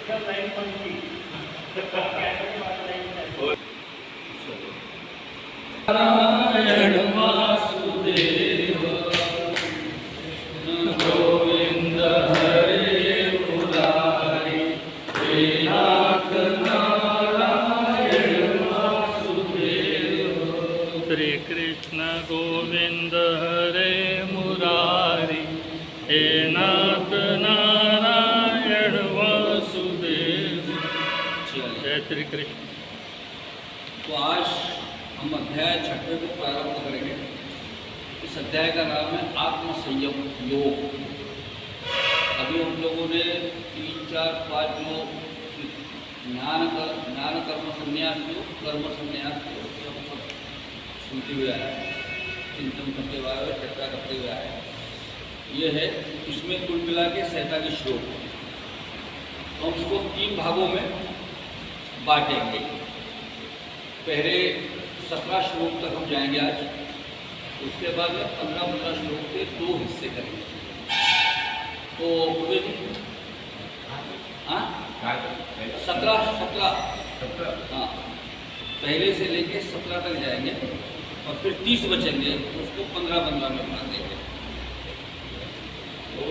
नारायण वासुदेव गोविंद हरे मुरारी हे नाथ नारायण वासुदेव। श्री कृष्ण गोविंद हरे मुरारी हे नाथ नारायण वासुदेव। जय श्री कृष्ण। तो आज हम अध्याय 6 को प्रारंभ करेंगे। इस अध्याय का नाम है आत्म संयम योग। अभी हम लोगों ने 3, 4, 5 जो ज्ञान कर्म संन्यास योग, कर्म संन्यास योग हम सब सुनते हुए आए, चिंतन करते हुए आए, चर्चा करते हुए आए। ये है, इसमें कुल मिला के 47 श्लोक। तो हम इसको 3 भागों में बांटेंगे। पहले 17 श्लोक तक हम जाएंगे आज। उसके बाद में 15-15 श्लोक के 2 हिस्से करेंगे। तो 17 हाँ, पहले से लेके 17 तक जाएंगे और फिर 30 बचेंगे, तो उसको 15-15 में बांट देंगे। तो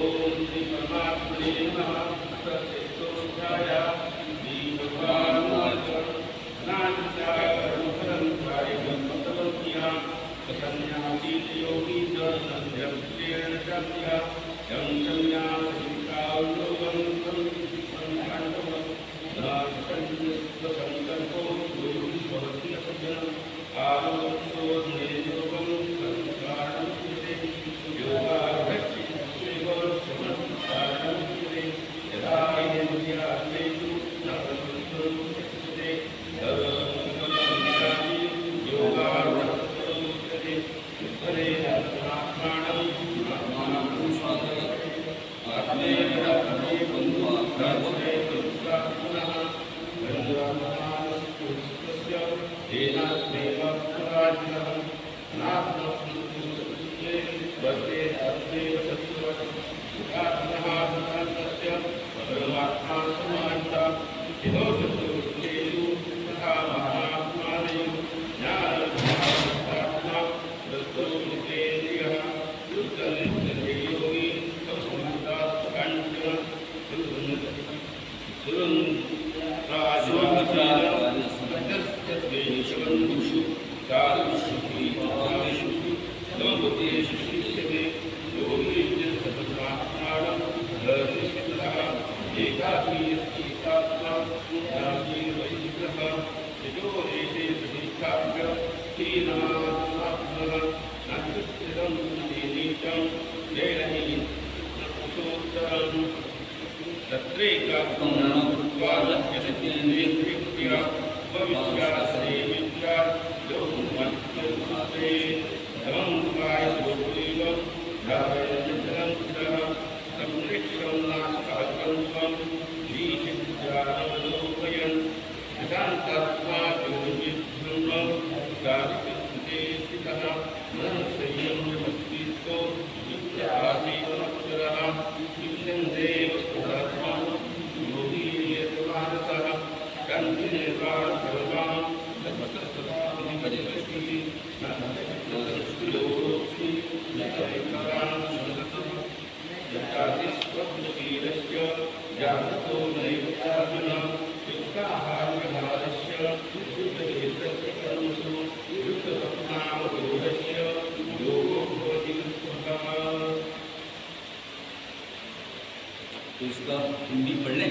इसका हिंदी पढ़ लें।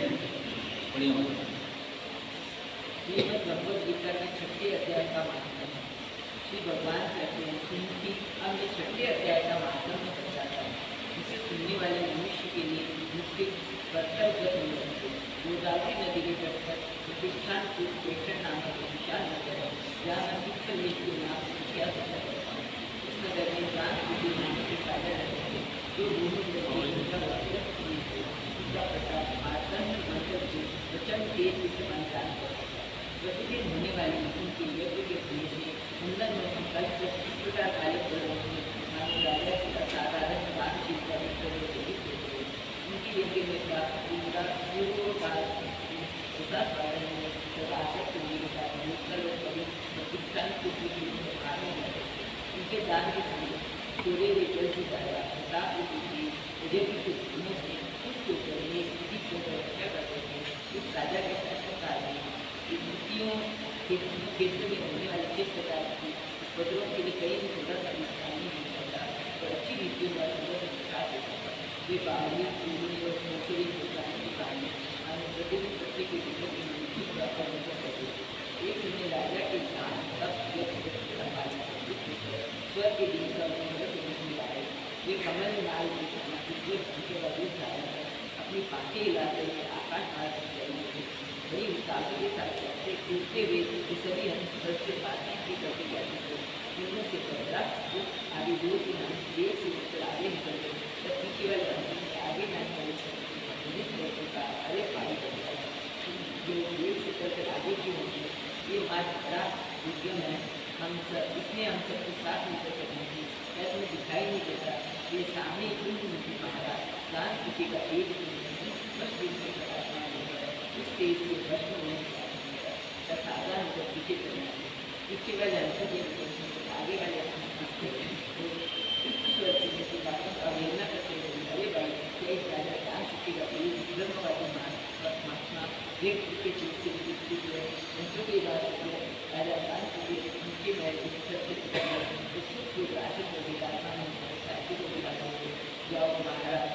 बढ़िया भगवद गीता के 6 अध्याय का महात्म है। श्री भगवान कहते हैं कि अब ये 6 अध्याय का महात्म में समझाता है। इसे सुनने वाले मनुष्य के लिए मुक्ति कर्तव्य नहीं रहते। गोदावरी नदी के तट पर प्रतिष्ठान को पेठन नामक विशाल नगर है, जहाँ अधिकतर के नाम किया जाता है। इस नगर में प्रांत बुद्धि नाम के सागर रहते हैं, जो भूमि प्रसाद मार्तंड मंत्र की वचन तेज से मंत्रान करता है। प्रतिदिन होने वाले उनके यज्ञ के प्रिय से कुंडन में संकल्प इस प्रकार कार्य कर रहे हैं, मानो राजा का साधारण बातचीत का उनके यज्ञ में प्राप्त पूर्वोपाल स्वागत में सदा आसक्त होने के साथ मुक्तल और कभी प्रतिष्ठान पुत्री की आरंभ है। उनके दान के समय सूर्य के जल की धारा प्रताप की उदय की कुछ दिनों से पुष्ट होकर ये स्थिति को रक्षा करते थे। उस राजा के शासनकाल में मूर्तियों के क्षेत्र में होने वाले किस प्रकार की उपद्रव के लिए कई छोटा सा विस्तार नहीं हो सकता और अच्छी रीतियों का संबंध विकास होता है। वे बावली पूरी और मोटरी होने के कारण हमें प्रतिदिन प्रत्येक के दिनों की मृत्यु प्राप्त करते थे। एक समय राजा के ज्ञान तब स्वर के दिन का नहीं आए। वे कमल नाल के समाधि पंखे का रूप धारण कर अपनी पाके इलाके में आकाश मार्ग चले थे। वही उतावली के साथ चलते कूदते हुए सभी हंस वर्ष के बातें की करते जाते थे। उनमें से 15 आगे दूर के हंस देर से उतर आगे निकल गए तब पीछे वाले हंस में आगे जाने वाले संबंधित का अरे पारी करता है जो देर से चलकर आगे की होंगे। ये मार्ग बड़ा उद्यम है। इसमें हम सबको साथ मिलकर करने की ऐसा दिखाई नहीं देता। ये सामने मुझे महाराज दान किसी का एक स्पष्ट रूप से प्रकाशमान होता है। उस तेज से भस्म होने का सावधान होकर पीछे करना है। पीछे वाले अंशों के आगे वाले उच्च स्वर से बातों का अवहेलना करते हुए अरे भाई क्या इस राजा दान किसी का एक ब्रह्मवादी महात्मा व्यक्ति के चीज से विकसित हुए अंशों की बात राजा दान उनके महल जाओ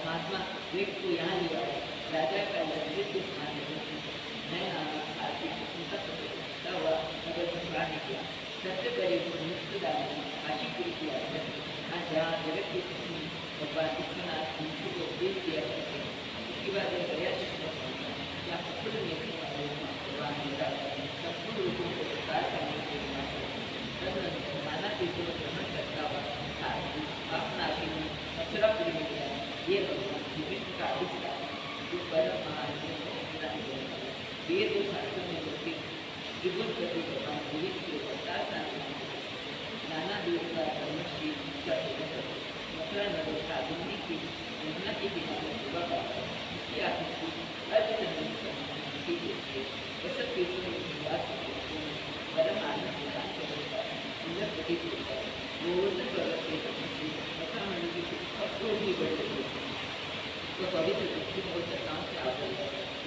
महात्मा व्यक्ति को यहाँ लिया है। राजा का नृत्य स्थान मैं आर्थिक चिंता हुआ अगर सम्राट ने किया सत्य करे मुक्तदान काशीपुरी की आज्ञा आज जहाँ जगत की शक्ति भगवान विश्वनाथ उनको को उपदेश किया करते हैं। उसके बाद गया या प्रफुल्ल में भगवान मेरा संपूर्ण लोगों को प्रकार करने के लिए माना के जो भ्रमण करता हुआ अपना मथुरापुरी में गया। ये भगवान श्री कृष्ण का आविष्कार जो परम महान वेद और शास्त्रों में होती त्रिभुज प्रति भगवान विवेक के अवतार नाना देवता धर्मश्री का सेवन मथुरा नगर साधुनी की यमुना के किनारे सेवा करता है। इसकी आकृति अर्थ वसत पेशों में विकास परम आनंद प्रदान करता है। सुंदर प्रतीत होता है। गोवर्धन पर्वत के मथुरा मंडल की और भी बढ़ रही है तो पवित्र दृष्टि को चट्टान से आकर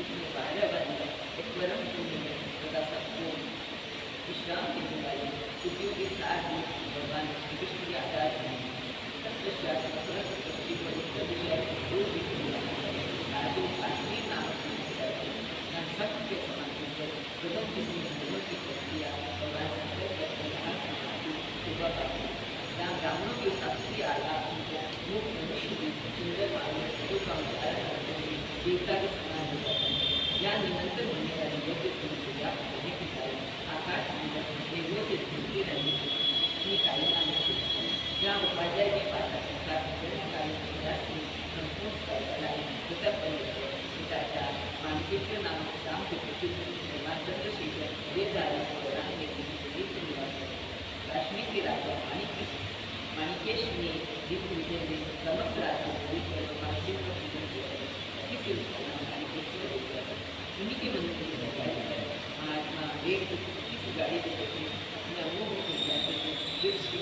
इसमें बारह बने एक परम पुण्य तथा सबको विश्राम देने वाले स्थितियों के साथ ही भगवान श्री कृष्ण के आधार हैं। तत्पश्चात मथुरा से पश्चिम में उत्तर दिशा दूर आदि काश्मीर नामक यहाँ सख्त के समान होकर प्रथम किसी धर्मों की प्रक्रिया भगवान शंकर करके यहाँ समाधि सेवा करते हैं। यहाँ ब्राह्मणों के शास्त्रीय आलाप मुख मनुष्य भी सुंदर मानव जो का उदाहरण करते हुए देवता के समान हो जाता है। यहाँ निरंतर होने वाली यज्ञ पूजा होने के कारण आकाश में देवों से ढूंढते रहने अपनी कालिमा निश्चित है। जहाँ उपाध्याय के पास कालीन प्रयास में संपूर्ण कराई तथा पिताचार मानकेश्वर नामक शाम के प्रसिद्ध भगवान चंद्रशेखर वेदधारण के दौरान व्यक्ति निवास करते। काश्मीर के राजा माणिकेश ने दिव्य विजय में समस्त राज्य को भगवान शिव का पूजन किया है। इसलिए उसका नाम माणिकेश्वर हो गया है। उन्हीं के मंदिर में महात्मा एक किसी गाड़ी के प्रति अपने अंगों को खुल जाते थे जो उसकी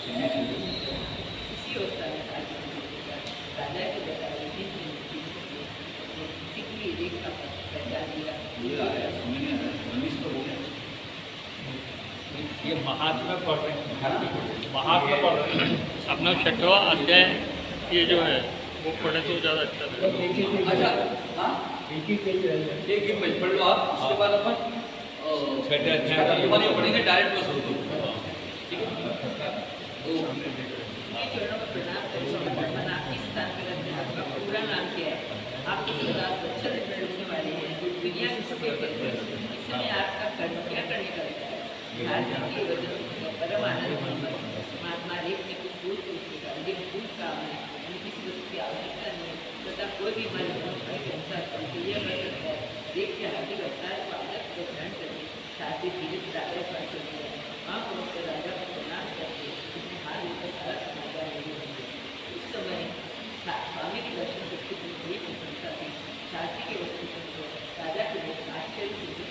इसी अवस्था में राजा के बताए किसी के लिए रेख का पहचान दिया। ये महात्मा पढ़ रहे हैं, महात्मा पढ़ रहे हैं। अपना 6वां अध्याय ये जो है वो पढ़े तो ज़्यादा अच्छा है। अच्छा हाँ एक ही पेज पढ़ लो आप। उसके बाद अपन 6ठे अध्याय पढ़ेंगे डायरेक्ट में शुरू करो। ठीक है तो चरणों में प्रणाम करें। आपकी स्थान पर रखते हैं। आपका पूरा नाम क्या है? आपको सदा अच्छा दिखने वाले हैं दुनिया किसके कहते हैं? इस समय आपका कर्म क्या करने का विचार है? के वजन परम आनंद महात्मा रेप ने कुछ फूल फूल काम है किसी वस्तु की आवश्यकता नहीं तथा कोई भी मन के अनुसार प्रक्रिया कर सकता है। रेप के हाथी अवतार को आदर्श को ग्रहण करके साथ ही धीरे से राजा पर चल गया। वहाँ पहुँचकर राजा को प्रणाम करके उसने हाथ लेकर सारा समाचार नहीं होंगे। उस समय स्वामी के दर्शन से बड़ी प्रशंसा थी। शास्त्री के वस्तु राजा के आश्चर्य से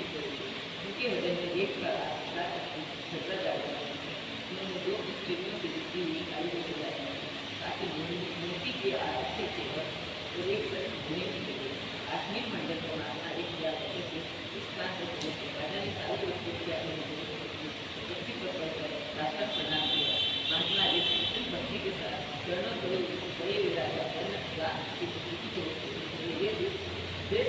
देश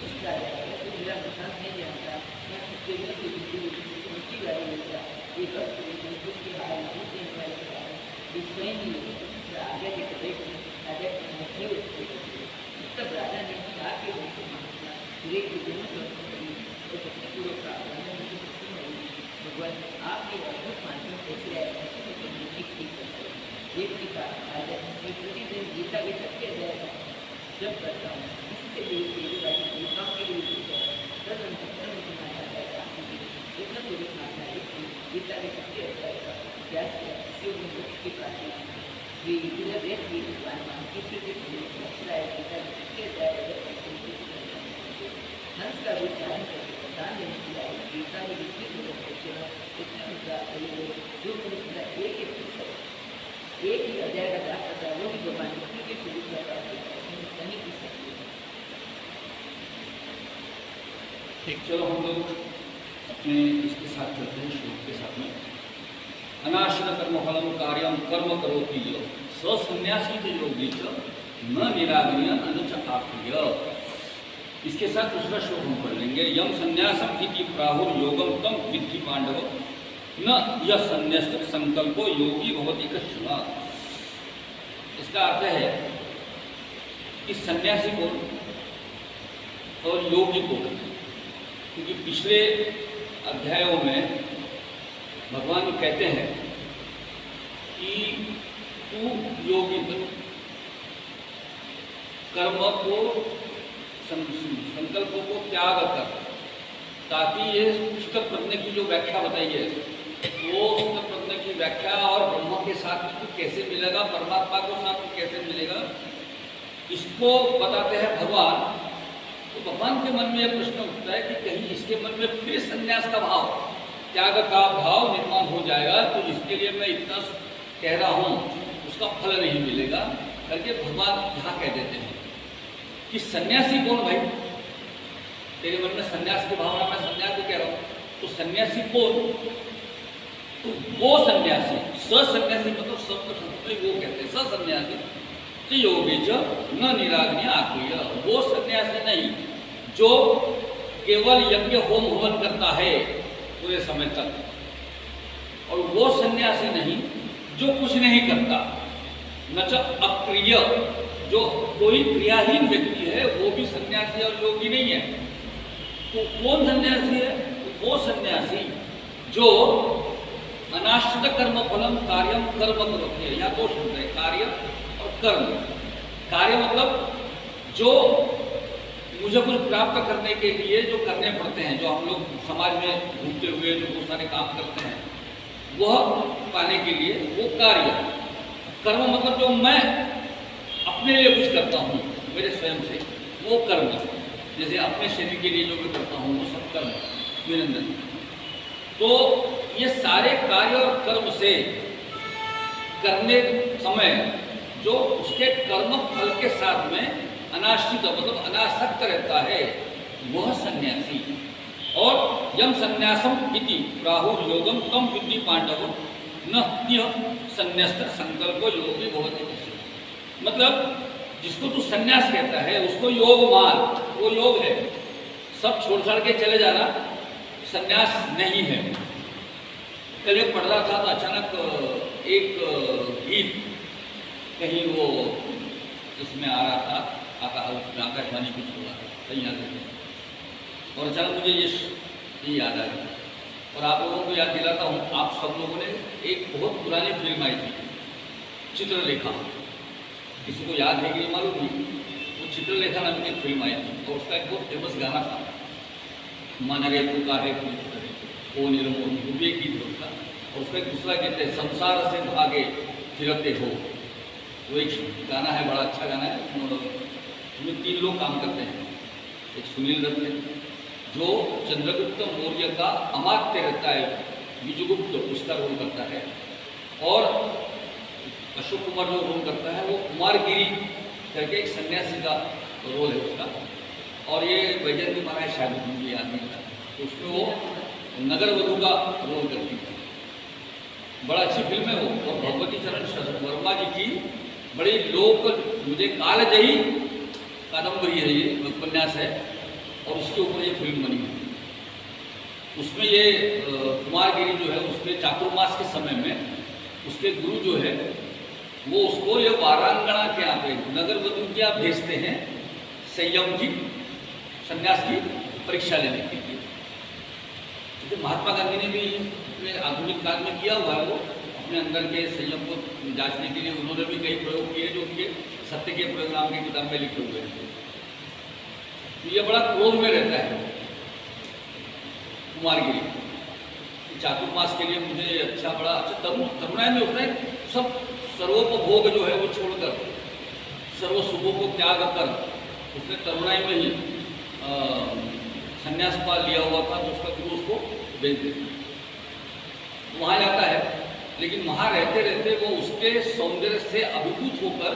कुछ आ जाएगा तो मेरा नुकसान नहीं जानता, मैं ट्रेनों से बिल्कुल ऊँची गाड़ी लेता, ये बस बिल्कुल की हाल नहीं देने वाले कारण ये स्वयं ही राजा के कदे राजा की मुख्य तब राजा ने कहा कि उनको मानना पूरे जीवन तो शक्ति पूर्वक भगवान आपके अद्भुत माध्यम कैसे आए ठीक करते हैं। एक की बात राजा प्रतिदिन गीता के सत्य जाएगा जब करता हूँ इससे मेरी बात गीताओं के लिए इतना पूरी मानना गीता के सत्य जाएगा प्रयास किया इसी में मोक्ष की प्रार्थना ये इधर रेत की भगवान मान की गीता के सत्य जाएगा हंस का रूप धारण करके प्रदान देने की आई गीता में विस्तृत जो एक ही अध्याय का दास करता है वो भी भगवान विष्णु के स्वरूप का नहीं की सकती। ठीक, चलो हम लोग अपने इसके साथ चलते हैं श्लोक के साथ में। अनाश्रित कर्म फलम कार्यम कर्म करोति यो सन्यासी के योगी न निरागनीय अनुच आप्रिय। इसके साथ दूसरा श्लोक हम पढ़ लेंगे। यम संन्यासम इति प्राहुर योगम तम विद्धि पांडव न यह संन्यास संकल्पो योगी भवति कश्चन। इसका अर्थ है कि सन्यासी को और योगी को, क्योंकि पिछले अध्यायों में भगवान कहते हैं कि तू योगी बन, कर्म को संकल्पों को त्याग कर, ताकि ये स्थितप्रज्ञ की जो व्याख्या बताई है वो स्थितप्रज्ञ की व्याख्या और ब्रह्म के साथ में तू कैसे मिलेगा, परमात्मा के साथ में कैसे मिलेगा, इसको बताते हैं भगवान। तो भगवान के मन में यह प्रश्न उठता है कि कहीं इसके मन में फिर संन्यास का भाव, त्याग का भाव निर्माण हो जाएगा, तो जिसके लिए मैं इतना कह रहा हूँ उसका फल नहीं मिलेगा करके भगवान यहाँ कह देते हैं कि सन्यासी कौन भाई, तेरे मन में सन्यास की भावना, मैं सन्यासी कह रहा हूँ, तो सन्यासी कौन, तो वो सन्यासी सन्यासी मतलब सबको वो कहते हैं सन्यासी योगी न निरागनीय आत्मीय, वो सन्यासी नहीं जो केवल यज्ञ होम हवन करता है पूरे समय तक, और वो सन्यासी नहीं जो कुछ नहीं करता, न च अक्रिय, जो कोई क्रियाहीन व्यक्ति है वो भी सन्यासी और योगी नहीं है। तो कौन सन्यासी है, तो वो सन्यासी जो अनाश्रित कर्म फलम कार्यम कर्म करोति है। या दो शब्द है, कार्य और कर्म। कार्य मतलब जो मुझे कुछ प्राप्त करने के लिए जो करने पड़ते हैं, जो हम लोग समाज में घूमते हुए जो बहुत सारे काम करते हैं वह पाने के लिए वो कार्य। कर्म मतलब जो मैं अपने लिए कुछ करता हूँ मेरे स्वयं से, वो कर्म। जैसे अपने शरीर के लिए जो मैं करता हूँ वो सब कर्म विनंदन। तो ये सारे कार्य और कर्म से करने समय जो उसके कर्म फल के साथ में अनाश्रित मतलब अनासक्त रहता है वह सन्यासी। और यम संन्यासम इति प्राहुर योगम तम विद्धि पांडव न संन्यास्त संकल्प योगी भवति। मतलब जिसको तू सन्यास कहता है उसको योग मान, वो योग है। सब छोड़ छाड़ के चले जाना सन्यास नहीं है। कल पढ़ रहा था तो अचानक एक गीत कहीं वो इसमें आ रहा था, उसमें आकाशवाणी कुछ हुआ कहीं याद है, और अचानक मुझे ये याद आ गया। और आप लोगों को याद दिलाता हूँ, आप सब लोगों ने एक बहुत पुरानी फिल्म आई थी चित्रलेखा, किसी को याद है कि नहीं मालूम नहीं, वो चित्रलेखा नाम की फिल्म आई थी और उसका एक बहुत फेमस गाना था, मन रे तू का है वो निर्मोह, वो एक गीत होता। और उसका एक दूसरा गीत है, संसार से भागे फिरते हो, वो एक गाना है, बड़ा अच्छा गाना है। उसमें 3 लोग काम करते हैं। एक सुनील दत्त है जो चंद्रगुप्त मौर्य का अमात्य रहता है, विजयगुप्त उसका रोल करता है, और अशोक कुमार जो रोल करता है वो कुमारगिरी करके एक सन्यासी का रोल है उसका। और ये वैजयंती महाराज शायद मुझे याद नहीं था, तो उसमें वो नगर वधू का रोल करती है। बड़ा अच्छी फिल्म है वो। और भगवती चरण वर्मा जी की बड़ी लोक मुझे कालजयी कादम्बरी है, ये उपन्यास है और उसके ऊपर ये फिल्म बनी है। उसमें ये कुमारगिरी जो है उसके चातुर्मास के समय में उसके गुरु जो है वो उसको ये वारांगना के यहाँ पे नगर वधु के यहाँ भेजते हैं संयम की, संन्यास की परीक्षा लेने के लिए। जैसे महात्मा गांधी ने भी आधुनिक काल में किया हुआ है, वो अपने अंदर के संयम को जांचने के लिए उन्होंने भी कई प्रयोग किए जो उनके सत्य के प्रयोग नाम की किताब में लिखे हुए हैं। तो ये बड़ा क्रोध में रहता है कुमारगिरी, चातुर्मास के लिए मुझे अच्छा बड़ा अच्छा तरुणाई में होता है, सब सर्वोपभोग जो है वो छोड़कर सर्व सुखों को त्याग कर उसने तरुणाई में ही संन्यास पा लिया हुआ था, तो उसका गुरु उसको भेज देता तो वहाँ जाता है। लेकिन वहाँ रहते रहते वो उसके सौंदर्य से अभिभूत होकर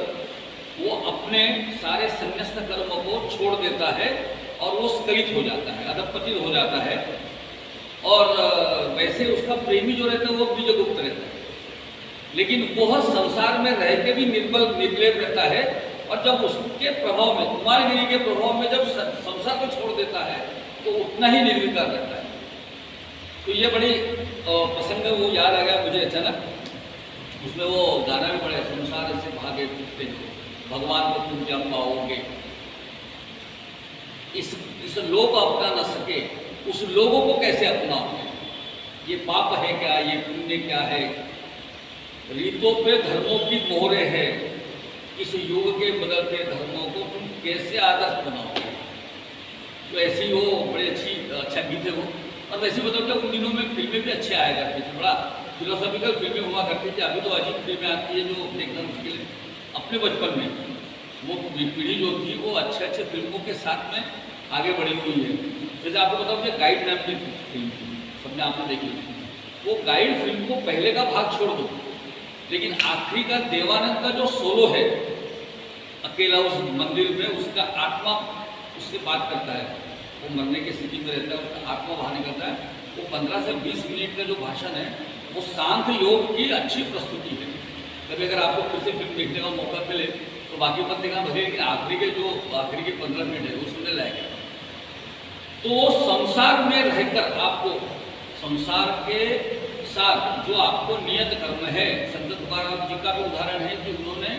वो अपने सारे संन्यास्त कर्म को छोड़ देता है और वो स्खलित हो जाता है, अधपतित हो जाता है। और वैसे उसका प्रेमी जो रहता है वो बीजगुप्त रहता है, लेकिन वह संसार में रह के भी निर्लेप रहता है। और जब उसके प्रभाव में, कुमारगिरी के प्रभाव में जब संसार को छोड़ देता है तो उतना ही निर्विकार रहता है। तो ये बड़ी प्रसंग वो याद आ गया मुझे अचानक। उसमें वो गाना भी बड़ा, संसार से भागे फिरते भगवान को तुम क्या पाओगे, इस लोक अपना न सके उस लोगों को कैसे अपनाओगे, ये पाप है क्या, ये पुण्य क्या है, रीतों पे धर्मों की मोहरे है, इस युग के बदलते धर्मों को तुम कैसे आदर्श बनाओगे। तो ऐसी वो बड़ी अच्छा गीत है वो। और वैसे मतलब कि उन दिनों में फिल्में भी अच्छे आया करती थी, बड़ा फिलोसॉफिकल फिल्में हुआ करती थी। अभी तो अजीब फिल्में आती है जो देखना मुश्किल है। अपने बचपन में वो पीढ़ी जो थी वो अच्छे अच्छे फिल्मों के साथ में आगे बढ़ी हुई है। जैसे आपको बताऊँ कि गाइड नाम की फिल्म थी, सबने आपने देखी, वो गाइड फिल्म को पहले का भाग छोड़ दो, लेकिन आखिरी का देवानंद का जो सोलो है अकेला उस मंदिर में, उसका आत्मा उससे बात करता है, वो मरने की स्थिति में रहता है, उसका आत्मा बाहर निकलता है। वो 15 से 20 मिनट का जो भाषण है वो सांख्य योग की अच्छी प्रस्तुति है। कभी अगर आपको फिर से फिल्म देखने का मौका मिले तो बाकी मत देखना भले, लेकिन आखिरी के 15 मिनट है वो सुनने लायक है। तो संसार में रहकर आपको, संसार के साथ जो आपको नियत कर्म है, संत तुकाराम जी का भी उदाहरण है कि उन्होंने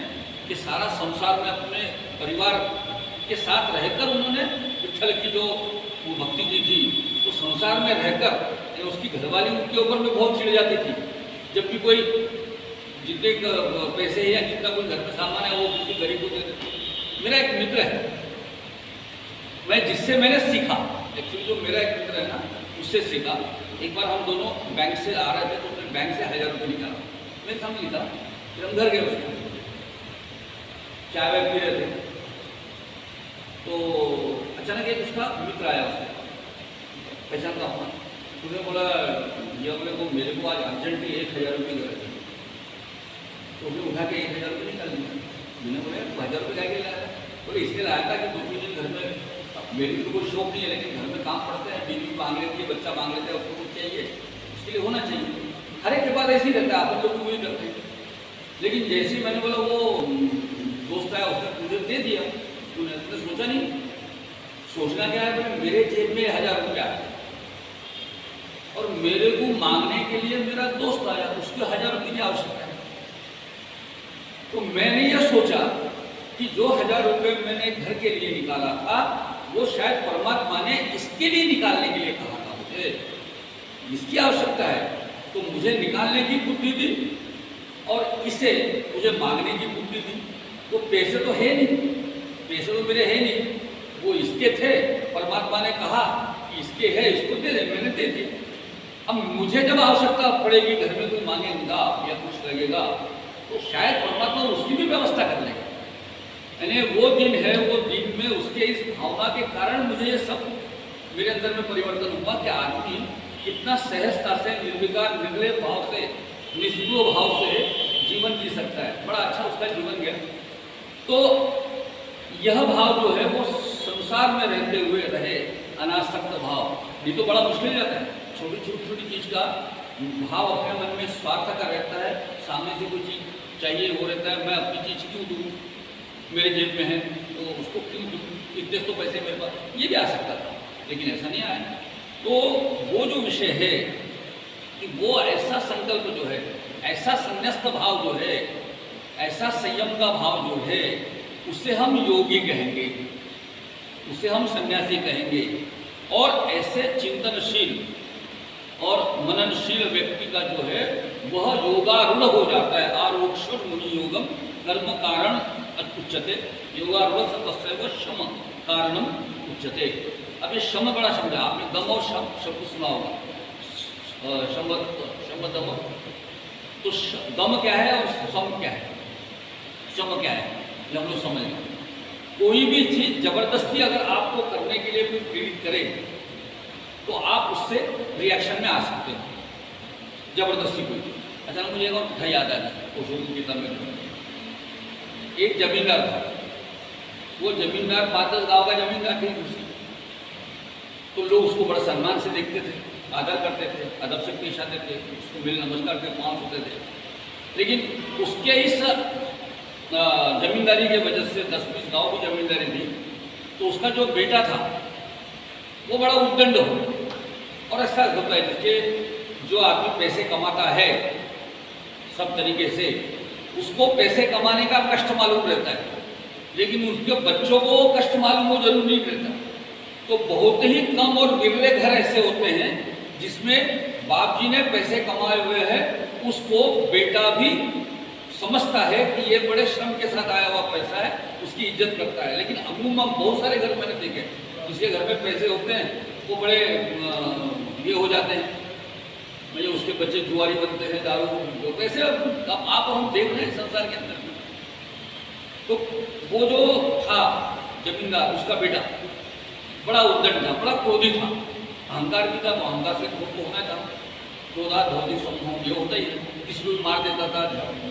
ये सारा संसार में अपने परिवार के साथ रहकर उन्होंने विठ्ठल की जो वो भक्ति की थी, तो संसार में रहकर उसकी घरवाली उनके ऊपर में बहुत चिढ़ जाती थी। जब भी कोई जितने पैसे या जितना कोई घर में सामान है वो किसी गरीब को दे देते। मेरा एक मित्र है, मैं जिससे मैंने सीखा, एक्चुअली जो मेरा एक मित्र है ना उससे सीखा। एक बार हम दोनों बैंक से आ रहे थे तो उसने बैंक से 1000 रुपये निकाला, मेरे सामने लिखा, फिर हम घर गए, उसके चाय वाय पी रहे थे तो अचानक एक उसका मित्र आया, उससे पहचानता हूँ, उसने बोला ये अपने को मेरे को आज अर्जेंटली 1000 रुपये गए थे। तो उसने उठा के 1000 रुपये निकाल दिया। मैंने बोला 1000 रुपये क्या के लाया? बोले इसलिए लाया था कि 2-3 दिन घर में, मेरी तो कोई शौक नहीं है लेकिन घर में काम पड़ते हैं, बीवी मांग लेती है, बच्चा मांग लेता है, उसको कुछ चाहिए, उसके लिए होना चाहिए। हर एक के बाद ऐसे ही रहता है, आप लोग वही करते हैं। लेकिन जैसे ही मैंने बोला वो दोस्त आया उसने तुझे दे दिया, तूने सोचा नहीं, सोचना क्या है कि मेरे जेब में 1000 रुपया है और मेरे को मांगने के लिए मेरा दोस्त आया, उसको 1000 रुपये की आवश्यकता है। तो मैंने यह सोचा कि जो 1000 रुपये मैंने घर के लिए निकाला था वो शायद परमात्मा ने इसके लिए निकालने के लिए कहा था, मुझे इसकी आवश्यकता है तो मुझे निकालने की बुद्धि दी और इसे मुझे मांगने की बुद्धि दी। तो पैसे तो है नहीं, पैसे तो मेरे है नहीं, वो इसके थे, परमात्मा ने कहा कि इसके है, इसको दे दे, मैंने दे दिया। अब मुझे जब आवश्यकता पड़ेगी, घर में कोई मांगेगा या कुछ लगेगा तो शायद परमात्मा उसकी भी व्यवस्था कर लेगा। यानी वो दिन है, वो दिन में उसके इस भावना के कारण मुझे ये सब मेरे अंदर में परिवर्तन हुआ कि आदमी कितना सहजता से, निर्विकार निर्लय भाव से, निष्क्रिय भाव से जीवन जी सकता है। बड़ा अच्छा उसका जीवन गया। तो यह भाव जो है वो संसार में रहते हुए रहे, अनासक्त भाव, ये तो बड़ा मुश्किल जाता है। छोटी चीज़ का भाव अपने मन में स्वार्थ का रहता है, सामने से कोई चीज़ चाहिए वो रहता है, मैं अपनी चीज़ क्यों दूँ, मेरे जेब में है, तो उसको क्यों इतने तो पैसे मेरे पास, ये भी आ सकता था, लेकिन ऐसा नहीं आया। तो वो जो विषय है कि वो ऐसा संकल्प जो है, ऐसा संन्यस्त भाव जो है, ऐसा संयम का भाव जो है, उसे हम योगी कहेंगे, उसे हम सन्यासी कहेंगे। और ऐसे चिंतनशील और मननशील व्यक्ति का जो है वह योगारूढ़ हो जाता है। आरोक्षण मुनि योगम कर्म कारण उच्यते, योगारूढ़ तस्यैव शम कारणम उच्यते। अब ये शम बड़ा शब्द है, आपने दम और शम शब्द सुना होगा, शम दम। तो दम क्या है और शम क्या है, शम क्या है, ये हम लोग समझ लें। कोई भी चीज जबरदस्ती अगर आपको करने के लिए कोई प्रेरित करे तो आप उससे रिएक्शन में आ सकते हो, जबरदस्ती कोई। अचानक मुझे एक और कथा याद आ गई, उस किताब में एक जमींदार था। वो जमींदार 5-10 गाँव का जमींदार थे उसी, तो लोग उसको बड़े सम्मान से देखते थे, आदर करते थे, अदब से पेश आते थे, उसको मिल नमस्कार के पाँव होते थे। लेकिन उसके इस जमींदारी के वजह से 10-20 गाँव की जमींदारी थी, तो उसका जो बेटा था वो बड़ा उद्दंड हो। और ऐसा होता है कि जो आदमी पैसे कमाता है सब तरीके से, उसको पैसे कमाने का कष्ट मालूम रहता है, लेकिन उसके बच्चों को कष्ट मालूम हो जरूर नहीं रहता। तो बहुत ही कम और विरले घर ऐसे होते हैं जिसमें बाप जी ने पैसे कमाए हुए हैं, उसको बेटा भी समझता है कि ये बड़े श्रम के साथ आया हुआ पैसा है, उसकी इज्जत करता है। लेकिन अमूमन बहुत सारे घर मैंने देखे, जिसके घर में पैसे होते हैं वो बड़े ये हो जाते हैं, मतलब उसके बच्चे जुआरी बनते हैं, दारू पैसे। अब आप और हम देख रहे हैं संसार के अंदर। तो वो जो था जमींदार, उसका बेटा बड़ा उद्दंड था, बड़ा क्रोधी था, अहंकार भी था, तो अहंकार से क्रोध तो होना था। क्रोधा धोती समूह ये होता ही है, किसी को भी मार देता था,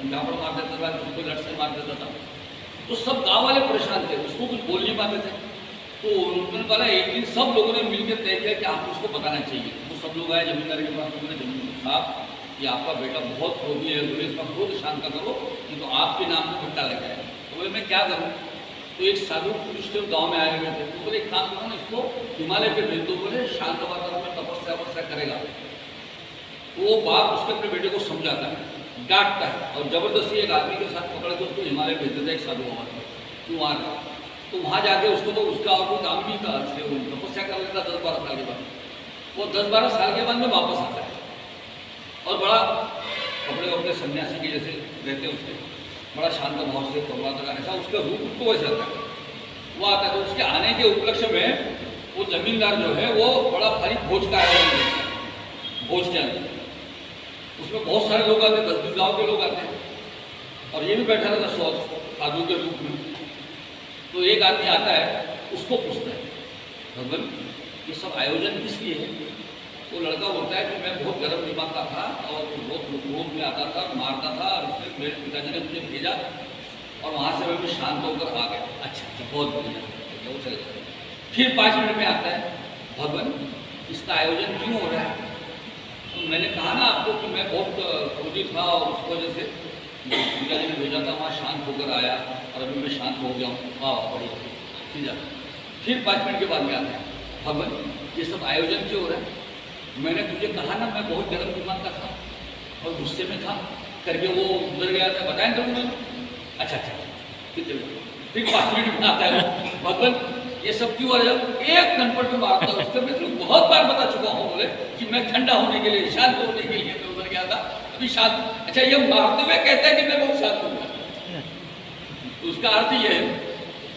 झापड़ मार देता था, किसी को लट से मार देता था। तो सब गाँव वाले परेशान थे, उसको कुछ बोल नहीं पाते थे। तो उन्होंने बोला, एक दिन सब लोगों ने मिलकर तय किया कि आपको उसको बताना चाहिए। तो सब लोग आए जमींदार के पास, उन्होंने जमीन साहब कि आपका बेटा बहुत क्रोधी है, बोले इसका क्रोध शांत करो, नहीं तो आपके नाम पर घंटा लग जाएगा। तो बोले मैं क्या करूँ? तो एक साधु पुरुष थे गाँव में आए हुए थे, तो बोले एक काम करो ना, इसको हिमालय पे भेज दो, बोले शांत वातावरण में तपस्या करेगा। तो वो बाप उसके अपने बेटे को समझाता है, डांटता है, और जबरदस्ती एक आदमी के साथ पकड़ के उसको हिमालय भेज देता है, एक साधु बाबा तू वहाँ। तो वहाँ जाके उसको तो उसका और कोई काम नहीं था, वो तपस्या कर लेता 10-12 साल के बाद। वो 10-12 साल के बाद में वापस आता है और बड़ा कपड़े अपने सन्यासी के जैसे रहते हैं, उसके बड़ा शांत भाव से भगवान का ऐसा उसका रूप तो वैसे आता है। वो आता है तो उसके आने के उपलक्ष्य में वो जमींदार जो है वो बड़ा भारी भोज का आयोजन करता है। भोज के अंदर उसमें बहुत सारे लोग आते हैं, 10-20 गाँव के लोग आते हैं, और ये भी बैठा रहता साधु के रूप में। तो एक आदमी आता है, उसको पूछता है, भगवान ये सब आयोजन किस लिए है? वो लड़का बोलता है कि मैं बहुत गर्म दिमाग का था और बहुत क्रोध में आता था, मारता था, और उसने मेरे पिताजी ने मुझे भेजा और वहाँ से मैं भी शांत होकर आ गया। अच्छा बहुत बढ़िया, वो चले जाता। फिर 5 मिनट में आता है, भगवान इसका आयोजन क्यों हो रहा है? तो मैंने कहा ना आपको कि मैं बहुत क्रोधी था और उसकी वजह से पिताजी ने भेजा था, वहाँ शांत होकर आया और अभी मैं शांत हो गया हूँ। वाह बढ़िया, ठीक है। फिर 5 मिनट के बाद में आता है, भगवान ये सब आयोजन क्यों हो रहा है? मैंने तुझे कहा ना मैं बहुत गर्म दिमाग का था और गुस्से में था करके वो उधर गया था, बताएं तो मैं। अच्छा फिर 5 मिनट में आता है, भगवान ये सब क्यों हो रहा है? एक कनपट में मारता है उसको, मैं तो बहुत बार बता चुका हूँ, बोले कि मैं ठंडा होने के लिए, शांत होने के लिए मैं उधर गया था, अभी शांत। अच्छा ये मारते हुए कहता है कि मैं बहुत शांत हूँ। तो उसका अर्थ यह है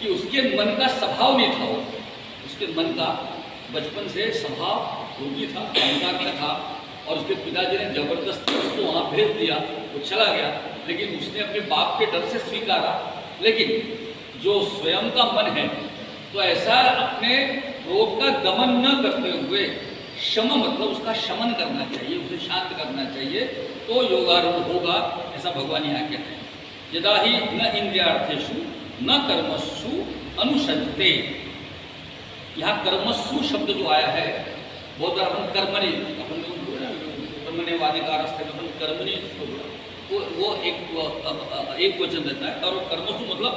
कि उसके मन का स्वभाव नहीं था, वो उसके मन का बचपन से स्वभाव रोगी था, अहंकार में था, और उसके पिताजी ने जबरदस्ती उसको वहाँ भेज दिया, वो चला गया। लेकिन उसने अपने बाप के डर से स्वीकारा। लेकिन जो स्वयं का मन है, तो ऐसा अपने क्रोध का दमन न करते हुए शम मतलब उसका शमन करना चाहिए, उसे शांत करना चाहिए, तो योगारूढ़ होगा, ऐसा भगवान यहाँ कहते हैं। यदा ही न इंद्रियार्थेषु न कर्मसु अनुषज्जते। यहाँ कर्मसु शब्द जो आया है, बहुत बार हम कर्मणि, अपन कर्मण्य वादे का अर्थ है अपन कर्मणि, वो एक वचन देता है, और कर्मसु मतलब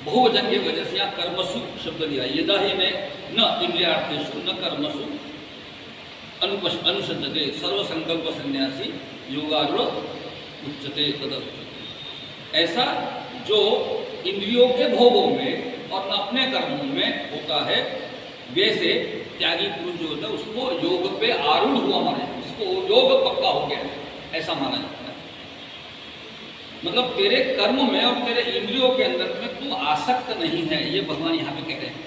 बहुवचन की वजह से यहाँ कर्मसु शब्द लिया। यदा ही ने न इंद्रियार्थेषु न कर्मसु अनुसंजते सर्वसंकल्प संन्यासी योगारूढ़ उच्चते तदुच्यते। ऐसा जो इंद्रियों के भोगों में और न अपने कर्मों में होता है, वैसे त्यागी पुरुष जो होता है उसको योग पे आरूढ़ हुआ माना, उसको योग पक्का हो गया ऐसा माना जाता है। मतलब तेरे कर्म में और तेरे इंद्रियों के अंदर में तू आसक्त नहीं है, ये भगवान यहाँ पे कह रहे हैं।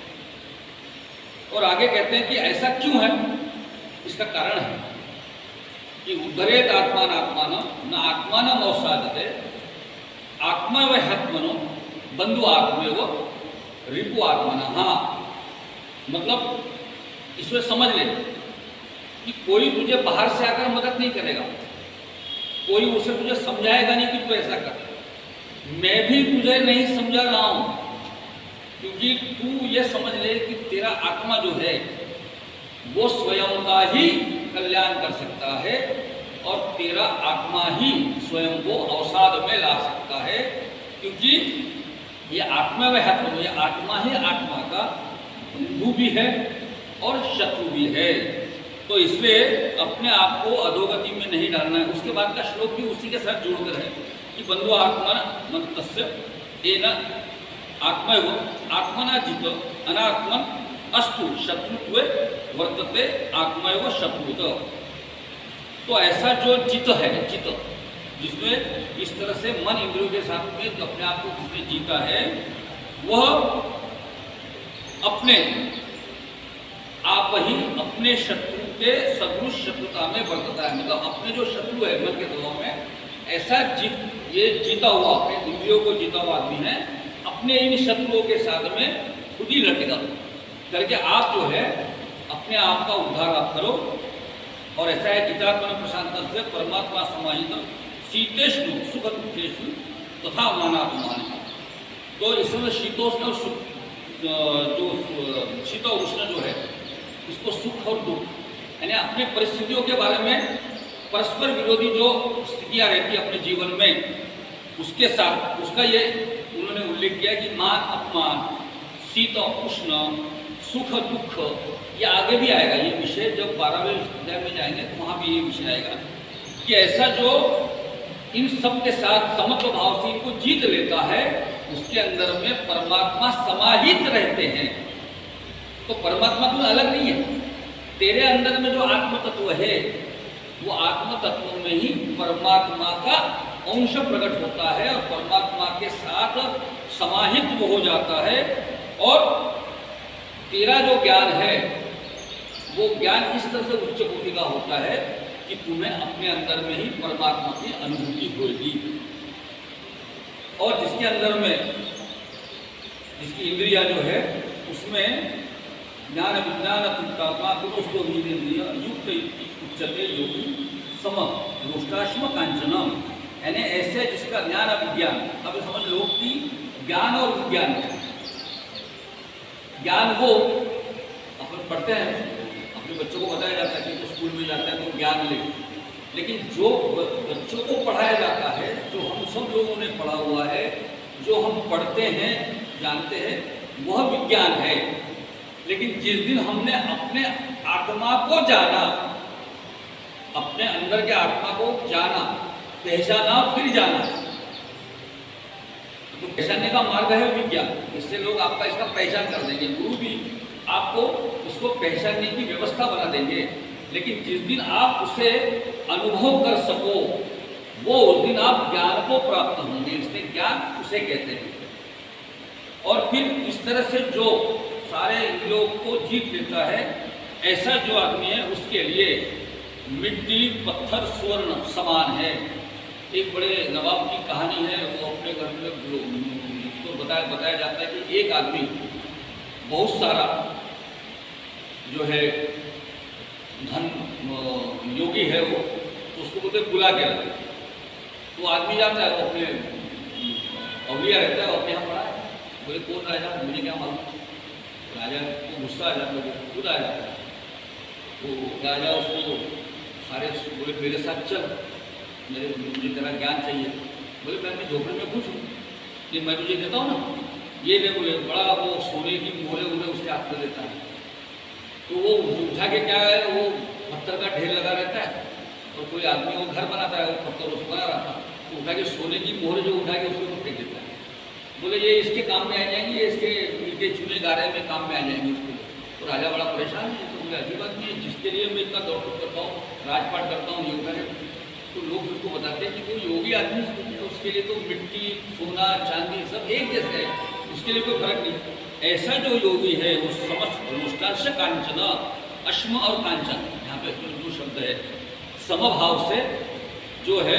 और आगे कहते हैं कि ऐसा क्यों है, इसका कारण है कि उद्धरेत आत्मान आत्मान न आत्मान अवसादते आत्मा व आत्मनो बंधु आत्मेव रिपु आत्मना। हाँ, मतलब इसमें समझ ले कि कोई तुझे बाहर से आकर मदद नहीं करेगा, कोई उसे तुझे समझाएगा नहीं कि तू ऐसा कर। मैं भी तुझे नहीं समझा रहा हूं, क्योंकि तू ये समझ ले कि तेरा आत्मा जो है वो स्वयं का ही कल्याण कर सकता है और तेरा आत्मा ही स्वयं को अवसाद में ला सकता है, क्योंकि ये आत्मा व आत्मा, ये आत्मा ही आत्मा का बंधु भी है और शत्रु भी है। तो इसलिए अपने आप को अधोगति में नहीं डालना है। उसके बाद का श्लोक भी उसी के साथ जोड़कर है कि बंधु आत्मा मंतस्य एन आत्मैव आत्मना जित अनात्मन अस्तु शत्रुत्वे वर्तते आत्मैव शत्रुत। तो ऐसा जो जित है, जित जिसमें इस तरह से मन इंद्रियों के साथ में तो अपने आप को जिसने जीता है, वह अपने आप ही अपने शत्रु के सदृश शत्रुता में वर्तता है। मतलब अपने जो शत्रु है मन के स्वभाव में, ऐसा ये जीता हुआ, अपने इंद्रियों को जीता हुआ आदमी है, अपने इन शत्रुओं के साथ में खुद ही लड़ेगा करके आप जो है अपने आप का उद्धार आप करो। और ऐसा है जितात्मन प्रशांत से परमात्मा समाहित शीतेष्णु सुख दुखेषु तथा मानात्मान। तो इसमें शीतोष्ण जो शीत उष्ण जो है इसको सुख और दुख, यानी अपने परिस्थितियों के बारे में परस्पर विरोधी जो स्थितियां रहती है अपने जीवन में, उसके साथ उसका ये उन्होंने उल्लेख किया कि मान अपमान, शीत उष्ण, सुख दुख, ये आगे भी आएगा। ये विषय जब 12वें अध्याय में जाएंगे तो वहाँ भी ये विषय आएगा कि ऐसा जो इन सब के साथ समत्व भाव से इनको जीत लेता है, उसके अंदर में परमात्मा समाहित रहते हैं। तो परमात्मा तो अलग नहीं है, तेरे अंदर में जो आत्म तत्व है वो आत्म तत्व में ही परमात्मा का अंश प्रकट होता है और परमात्मा के साथ समाहित वो हो जाता है। और तेरा जो ज्ञान है वो ज्ञान इस तरह से उच्च कोटि का होता है कि तुम्हें अपने अंदर में ही परमात्मा की अनुभूति होगी। और जिसके अंदर में जिसकी इंद्रिया जो है उसमें ज्ञान विज्ञान तुष्टात्मा पुरुषो इंद्रिय युक्त उच्चते योगी सम रोष्टाश्म कांचनम, यानी ऐसे जिसका ज्ञान अविज्ञान। अब समझ लो कि ज्ञान और विज्ञान, ज्ञान वो अपन पढ़ते हैं, अपने बच्चों को बताया जाता है कि तो स्कूल में जाता है तो ज्ञान ले, लेकिन जो बच्चों को पढ़ाया जाता है, जो हम सब लोगों ने पढ़ा हुआ है, जो हम पढ़ते हैं जानते हैं, वह विज्ञान है। लेकिन जिस दिन हमने अपने आत्मा को जाना, अपने अंदर के आत्मा को जाना, पहचाना, फिर जाना, तो पहचानने का मार्ग है विज्ञान। इससे लोग आपका इसका पहचान कर देंगे, गुरु भी आपको उसको पहचानने की व्यवस्था बना देंगे। लेकिन जिस दिन आप उसे अनुभव कर सको, वो उस दिन आप ज्ञान को प्राप्त होंगे। इसलिए ज्ञान उसे कहते हैं। और फिर इस तरह से जो सारे इंद्रियों को जीत लेता है, ऐसा जो आदमी है उसके लिए मिट्टी पत्थर स्वर्ण समान है। एक बड़े नवाब की कहानी है, वो अपने घर में तो बताया जाता है कि एक आदमी बहुत सारा जो है धन योगी है, वो तो उसको बोलते बुला के लाते। तो आदमी जाता है, वो अपने अवलिया रहता है, वो अपने यहाँ पड़ा है। बोले कौन राजा, मुझे क्या मालूम। राजा को गुस्सा आ जाता है, खुद आ जाता है। तो राजा उसको सारे बोले मेरे साथ चल, मुझे तेरा ज्ञान चाहिए। बोले मैं झोपड़े में खुश हूँ, कि मैं तुझे देता हूँ ना, ये देखो ये बड़ा वो सोने की मोहरे उन्हें उसके हाथ में देता है, तो वो उठा के क्या है, वो पत्थर का ढेर लगा रहता है, और कोई आदमी वो घर बनाता है, वो पत्थर उसको बना रहा था, तो उठा के सोने की मोहरे जो उठा के उसको फेंक देता है। बोले ये इसके काम में आ जाएंगे, इसके इनके चूल्हे गारे में काम में आ जाएंगे उसके लिए। तो राजा बड़ा परेशान है, तो बोले अजीब बात नहीं है, जिसके लिए मैं इतना दौड़ करता हूँ, राजपाट करता हूँ, योग है, तो लोग उसको बताते हैं कि वो योगी आदमी है, उसके लिए तो मिट्टी, सोना, चांदी सब एक जैसे है, उसके लिए कोई फर्क नहीं। ऐसा जो योगी है वो समस्त अनुष्ठांश कांचन, अश्म और कांचन, यहाँ पे जो शब्द है समभाव से जो है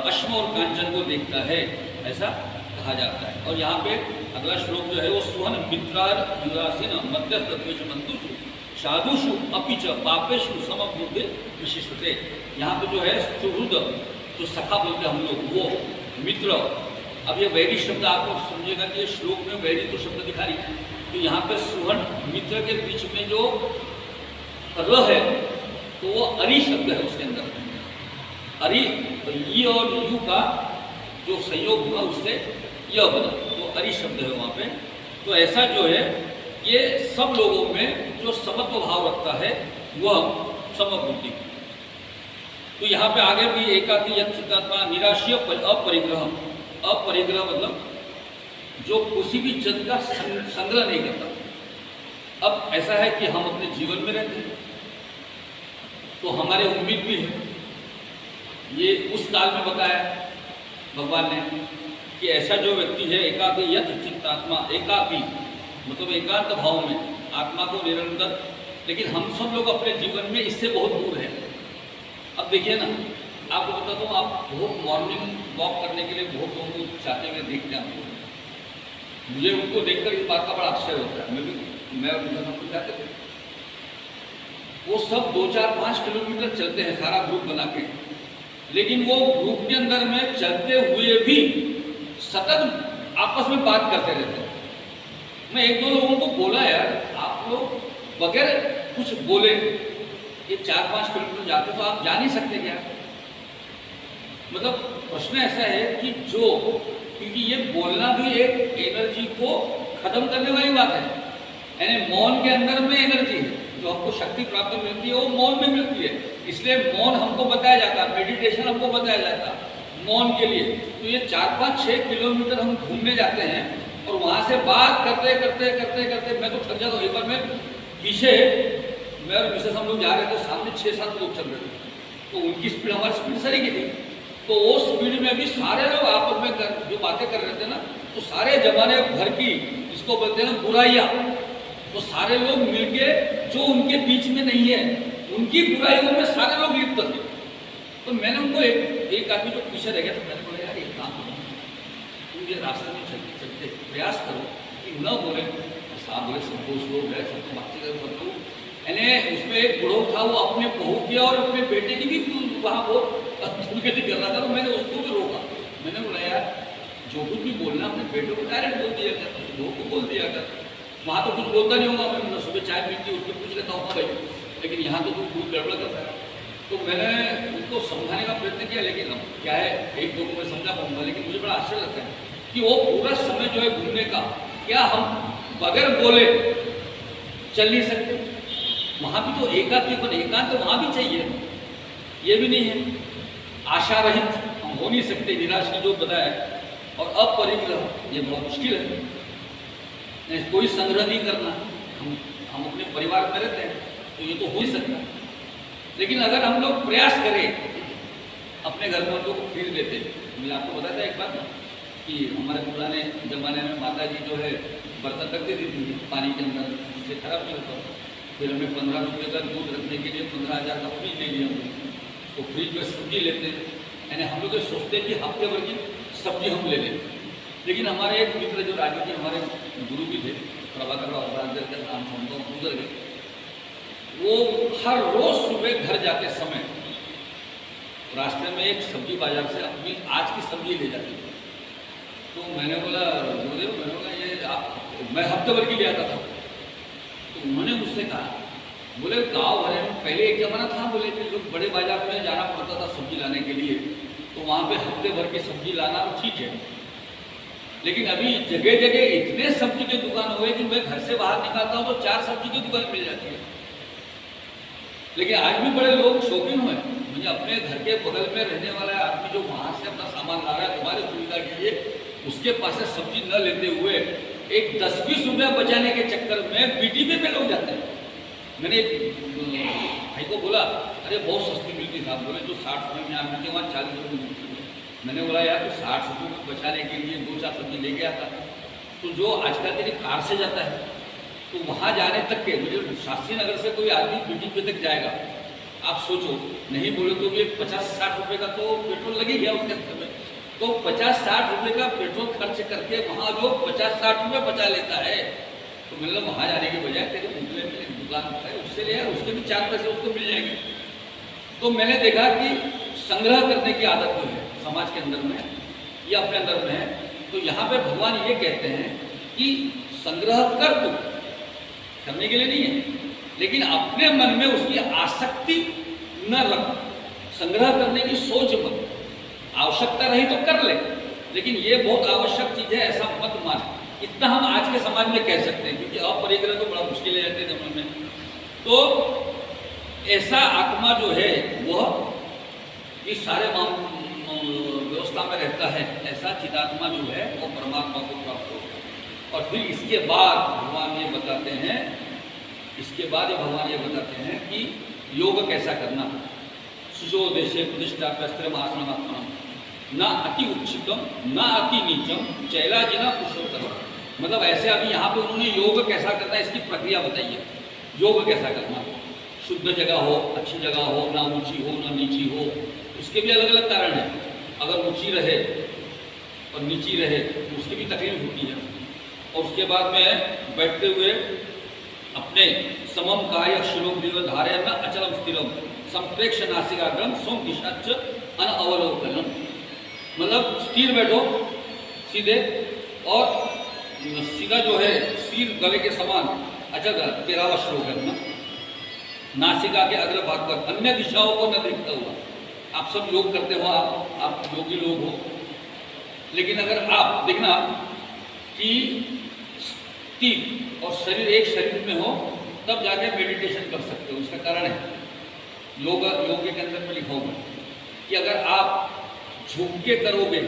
अश्म और कांचन को देखता है, ऐसा कहा जाता है। और यहाँ पे अगला श्लोक जो है वो सुहन मित्रार युरासीन मध्यस्थत्वेषु बंधुषु साधुषु अपिच पापेषु समबुद्धि विशिष्टते। यहाँ पे जो है सुहृद, जो सखा बोलते हम लोग, वो मित्र। अब ये वैरी शब्द आपको समझेगा कि ये श्लोक में वैरी तो शब्द दिखा रही है, तो यहाँ पे सुहन मित्र के बीच में जो र है तो वो अरि शब्द है उसके अंदर। अरि तो ई और यू का जो संयोग हुआ उससे यह बना, तो अरि शब्द है वहाँ पे। तो ऐसा जो है ये सब लोगों में जो समत्व भाव रखता है वह समबुद्धि। तो यहाँ पे आगे भी एकाकी यत् चित्तात्मा निराशीय अपरिग्रह। अपरिग्रह मतलब जो किसी भी जन का संग्रह नहीं करता। अब ऐसा है कि हम अपने जीवन में रहते हैं तो हमारे उम्मीद भी है, ये उस काल में बताया भगवान ने कि ऐसा जो व्यक्ति है एकाकी यत् चित्तात्मा, एकाकी मतलब एकांत भाव में आत्मा को निरंतर, लेकिन हम सब लोग अपने जीवन में इससे बहुत दूर है। अब देखिए ना, आपको बताता हूँ, आप बहुत मॉर्निंग वॉक करने के लिए बहुत लोगों को चाहते हुए देखते हैं, मुझे उनको देखकर इस बात का बड़ा आश्चर्य होता है। मैं और मुझे सब कुछ चाहते थे, वो सब 2, 4, 5 किलोमीटर चलते हैं सारा ग्रुप बना के, लेकिन वो ग्रुप के अंदर में चलते हुए भी सतत आपस में बात करते रहते हैं। मैं 1-2 लोगों को बोला, यार आप लोग बगैर कुछ बोले ये 4-5 किलोमीटर जाते तो आप जा नहीं सकते क्या? मतलब प्रश्न ऐसा है कि जो, क्योंकि ये बोलना भी एक एनर्जी को खत्म करने वाली बात है, यानी मौन के अंदर में एनर्जी है, जो हमको शक्ति प्राप्त मिलती है वो मौन में मिलती है। इसलिए मौन हमको बताया जाता है, मेडिटेशन हमको बताया जाता है मौन के लिए। तो ये 4-5-6 किलोमीटर हम घूमने जाते हैं और वहाँ से बात करते करते करते करते मैं तो थक जाता हूँ। एक बार मैं पीछे, मैं और मिसेस हम लोग जा रहे थे, सामने 6-7 लोग चल रहे थे, तो उनकी स्पीड हमारी स्पीड सही की थी, तो वो स्पीड में भी सारे लोग आपस में जो बातें कर रहे थे ना, तो सारे जमाने भर की, इसको बोलते हैं ना बुराइयाँ, तो सारे लोग मिलके जो उनके बीच में नहीं है उनकी बुराइयों में सारे लोग लिप्त थे। तो मैंने उनको एक आदमी जो पीछे रह गया, तो मैंने बोला यार एक काम करो, तुम ये रास्ते में चलते चलते प्रयास करो कि न बोले, साथ बोले संतोष लोग गए, सबको बातें करो, सबको, यानी उसमें एक बुढ़ऊ था, वो अपने बहू की और अपने बेटे की भी वहाँ वो दुर्गति कर रहा था, तो मैंने उसको भी रोका। मैंने बोला यार जो कुछ भी बोलना अपने बेटे को डायरेक्ट बोल दिया कर, बहू को बोल दिया कर, वहाँ तो कुछ बोलता नहीं होगा, मैं सुबह चाय पीती उसको पूछ लेता हूँ भाई, लेकिन यहाँ तो तू खूब गड़बड़ करता है। तो मैंने उनको समझाने का प्रयत्न किया, लेकिन अब क्या है, 1-2 को मैं समझा पाऊंगा, लेकिन मुझे बड़ा आश्चर्य लगता है कि वो पूरा समय जो है घूमने का, क्या हम बगैर बोले चल नहीं सकते? वहाँ भी तो एकांत तो वहाँ भी चाहिए, ये भी नहीं है। आशा रहित हम हो नहीं सकते, निराश जो बताया, और अपरिग्रह ये बहुत मुश्किल है, कोई संग्रह नहीं करना। हम अपने परिवार में रहते हैं तो ये तो हो ही सकता है, लेकिन अगर हम लोग प्रयास करें, अपने घर में हम लोग खरीद लेते हैं। मैं आपको बताया था एक बात ना कि हमारे पुराने ज़माने में माता जी जो है बर्तन रख देती थी पानी के अंदर, उससे खराब नहीं होता। फिर हमें 15 रुपये का दूध रखने के लिए 15,000 का फ्रिज ले लिया हम, तो फ्रिज में सब्जी लेते हैं, यानी हम लोग सोचते हैं कि हफ्ते भर की सब्जी हम ले लें। लेकिन हमारे एक मित्र जो राजू जी हमारे गुरु भी थे, प्रभाकर राव का नाम सुनता हूँ, गुजर गए, वो हर रोज सुबह घर जाते समय रास्ते में एक सब्जी बाजार से अपनी आज की सब्जी ले जाते थे। तो मैंने बोला गुरुदेव, मैंने बोला ये आप, मैं हफ्ते भर की ले आता था। तो उन्होंने मुझसे कहा, बोले गाँव भरे में पहले एक जमाना था, बोले कि लोग बड़े बाजार में जाना पड़ता था सब्जी लाने के लिए, तो वहाँ पे हफ्ते भर की सब्जी लाना ठीक है, लेकिन अभी जगह जगह इतने सब्जी की दुकान हुए कि मैं घर से बाहर निकलता हूँ तो 4 सब्जी की दुकान मिल जाती है। लेकिन आज भी बड़े लोग शौकीन हुए, मुझे अपने घर के बगल में रहने वाला आदमी जो वहाँ से अपना सामान ला रहा है तुम्हारी सुविधा के लिए, उसके पास से सब्जी न लेते हुए एक 10-20 रुपया बचाने के चक्कर में बीटीपी पे लोग जाते हैं। मैंने भाई को बोला अरे बहुत सस्ती मिलती है, बोले जो 60 रुपये में यहाँ मिलती है वहाँ 40 रुपये मिलती है। मैंने बोला यार तो 60 रुपये में बचाने के लिए 2-4 सब्जी ले गया था, तो जो आजकल तेरी कार से जाता है तो वहाँ जाने तक के मुझे शास्त्री नगर से कोई आदमी बीटीपी तक जाएगा, आप सोचो नहीं बोले तो ये 50-60 रुपये का तो पेट्रोल लग ही गया उसके अंदर में, तो 50-60 रुपये का पेट्रोल खर्च करके वहाँ जो 50-60 रुपये बचा लेता है, तो मतलब वहाँ जाने के बजाय तेरे मुंगले में एक दुकान है उससे ले, उसके भी 4 पैसे उसको मिल जाएंगे। तो मैंने देखा कि संग्रह करने की आदत जो है समाज के अंदर में या अपने अंदर में है, तो यहाँ पे भगवान ये कहते हैं कि संग्रह कर तू, करने के लिए नहीं है, लेकिन अपने मन में उसकी आसक्ति न रख, संग्रह करने की सोच मत, आवश्यकता रही तो कर ले, लेकिन ये बहुत आवश्यक चीज है ऐसा मत मान। इतना हम आज के समाज में कह सकते हैं, क्योंकि अपरिग्रह तो बड़ा मुश्किल है ऐसे जमाने में। तो ऐसा आत्मा जो है वह इस सारे व्यवस्था में रहता है, ऐसा चिदात्मा जो है वो परमात्मा को प्राप्त हो गया। और फिर इसके बाद भगवान ये बताते हैं, इसके बाद ये भगवान ये बताते हैं कि योग कैसा करना। सुजो देशे प्रतिष्ठा प्रस्त्रम आसनमात्मनम ना अति उच्चितम ना अति नीचम चैलाजिना पुरुषोत्तम। मतलब ऐसे अभी यहाँ पे उन्होंने योग कैसा करना इसकी प्रक्रिया बताई है। योग कैसा करना, शुद्ध जगह हो, अच्छी जगह हो, ना ऊंची हो ना नीची हो, उसके भी अलग अलग कारण हैं। अगर ऊंची रहे और नीची रहे तो उसकी भी तकलीफ होती है। और उसके बाद में बैठते हुए अपने समम काय श्लोक धारे न अचलम स्थिरम संप्रेक्ष नासिकाग्रम सोम दिशाच अनअवलोकनम। मतलब स्थिर बैठो सीधे और सीधा जो है सिर गले के समान अचल 13वां श्लोक है ना, नासिका के अग्रभाग पर अन्य दिशाओं को न देखता हुआ। आप सब योग करते हो, आप योगी लोग हो, लेकिन अगर आप देखना कि स्थिर और शरीर एक शरीर में हो तब जाके मेडिटेशन कर सकते हो। इसका कारण है योग के अंदर में लिखा होगा कि अगर आप झुक के करोगे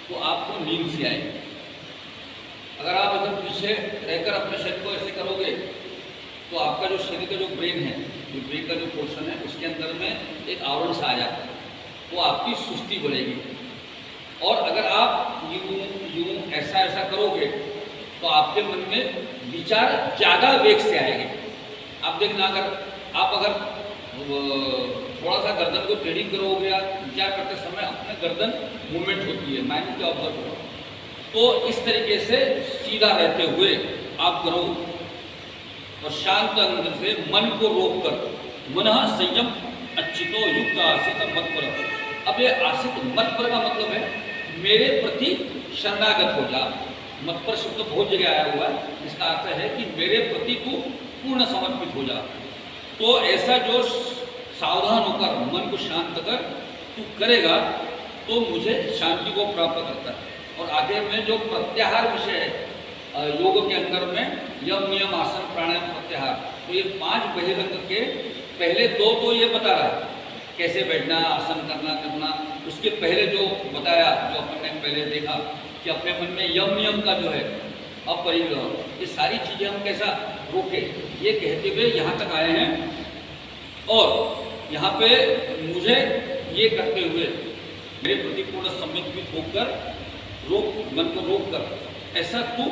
तो आपको नींद से आएगी। अगर आप अगर पीछे रहकर अपने शरीर को ऐसे करोगे तो आपका जो शरीर का जो ब्रेन है, जो ब्रेन का जो पोर्शन है उसके अंदर में एक आवरण सा आ जाता है, वो आपकी सुस्ती बढ़ेगी। और अगर आप यूं ऐसा करोगे तो आपके मन में विचार ज़्यादा वेग से आएंगे। आप देखना अगर थोड़ा सा गर्दन को ट्रेडिंग करोगे या विचार करते समय अपने गर्दन मूवमेंट होती है, माइंड को ऑब्जर्व करो, तो इस तरीके से सीधा रहते हुए आप करो और शांत अंदर से मन को रोक कर मन संयम अच्युतो युक्त आसित मत पर। अब ये आसित मत पर का मतलब है मेरे प्रति शरणागत हो जा। मत पर शब्द बहुत जगह आया हुआ है, इसका अर्थ है कि मेरे प्रति तू पूर्ण समर्पित हो जा। तो ऐसा जो सावधान होकर मन को शांत कर तू करेगा तो मुझे शांति को प्राप्त करता है। और आगे में जो प्रत्याहार विषय है योग के अंदर में यम नियम आसन प्राणायाम प्रत्याहार, तो ये 5 बहिरंग के पहले 2 तो ये बता रहा है कैसे बैठना, आसन करना। उसके पहले जो बताया, जो अपन ने पहले देखा कि अपने मन में यम नियम का जो है अपरिग्रह, ये सारी चीज़ें हम कैसा रोके, ये कहते हुए यहाँ तक आए हैं। और यहाँ पे मुझे ये करते हुए मेरे प्रति पूर्ण समर्पित होकर मन को रोक कर ऐसा तू।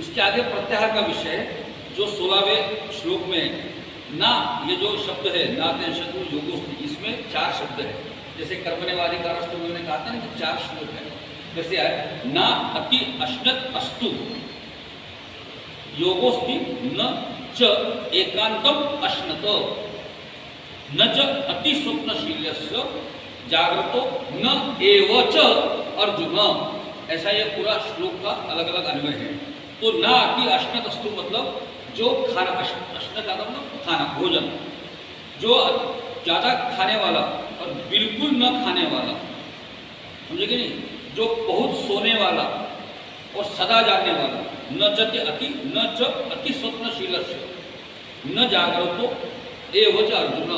उसके आगे प्रत्याहार का विषय है जो 16वें श्लोक में ना, ये जो शब्द है ना ते शत्रु योगोस्ति, इसमें 4 शब्द है। जैसे कर्मण्यवादी कारस्तु उन्होंने कहा था ना कि 4 श्लोक है, जैसे है ना अति अश्नत अस्तु योगोस्ति न च एकांतम अश्नत न च अति स्वप्नशील्यस्य जागृतो न एव च अर्जुन। ऐसा ये पूरा श्लोक का अलग अलग अन्वय है। तो ना अति अश्नत अस्तु मतलब जो खाना, अश्नत ज़्यादा मतलब खाना, भोजन, जो ज़्यादा खाने वाला और बिल्कुल न खाने वाला, समझे कि नहीं। जो बहुत सोने वाला और सदा जागने वाला, न च अति न च अति स्वप्नशीलस्य न जागृतो एवं च अर्जुन।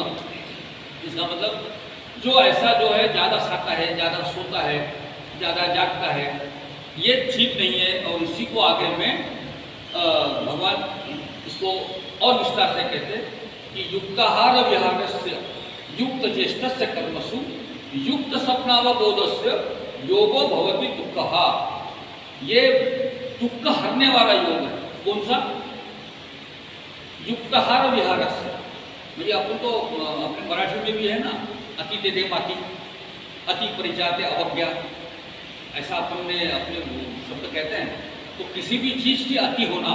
इसका मतलब जो ऐसा जो है ज़्यादा खाता है, ज़्यादा सोता है, ज़्यादा जागता है, ये ठीक नहीं है। और इसी को आगे में भगवान इसको और विस्तार से कहते हैं कि युक्ताहार विहारस्य युक्त ज्येष्ठस्य कर्मसु युक्त स्वप्नावबोधस्य योगो भवति दुःखः। ये दुःख हरने वाला योग है। कौन सा? युक्ताहार विहारस्य। मतलब अपन तो अपने मराठी में भी है ना, अति ते दे माती, अति परिजाते अवज्ञा, ऐसा अपन ने अपने शब्द कहते हैं। तो किसी भी चीज़ की अति होना,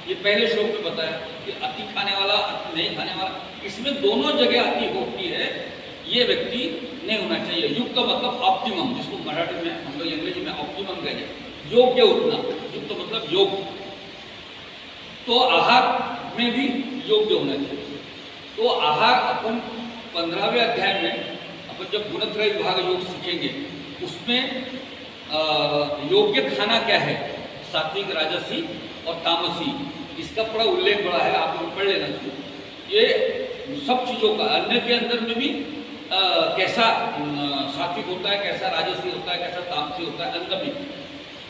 ये पहले श्लोक में बताया कि अति खाने वाला, अति नहीं खाने वाला, इसमें दोनों जगह अति होती है। ये व्यक्ति नहीं होना चाहिए। युक्त मतलब ऑप्टिमम, जिसको मराठी में हम लोग अंग्रेजी में ऑप्टिमम कहते हैं, योग्य उतना। युक्त मतलब योग्य। तो आहार में भी योग्य होना चाहिए। तो आहार अपन 15वें अध्याय में अपन जब गुणत्रय विभाग योग सीखेंगे, उसमें योग्य खाना क्या है, सात्विक, राजसी और तामसी, इसका बड़ा उल्लेख बड़ा है, आप लोग पढ़ लेना चाहिए। ये सब चीज़ों का अन्न के अंदर में भी कैसा सात्विक होता है, कैसा राजसी होता है, कैसा तामसी होता है, अन्न में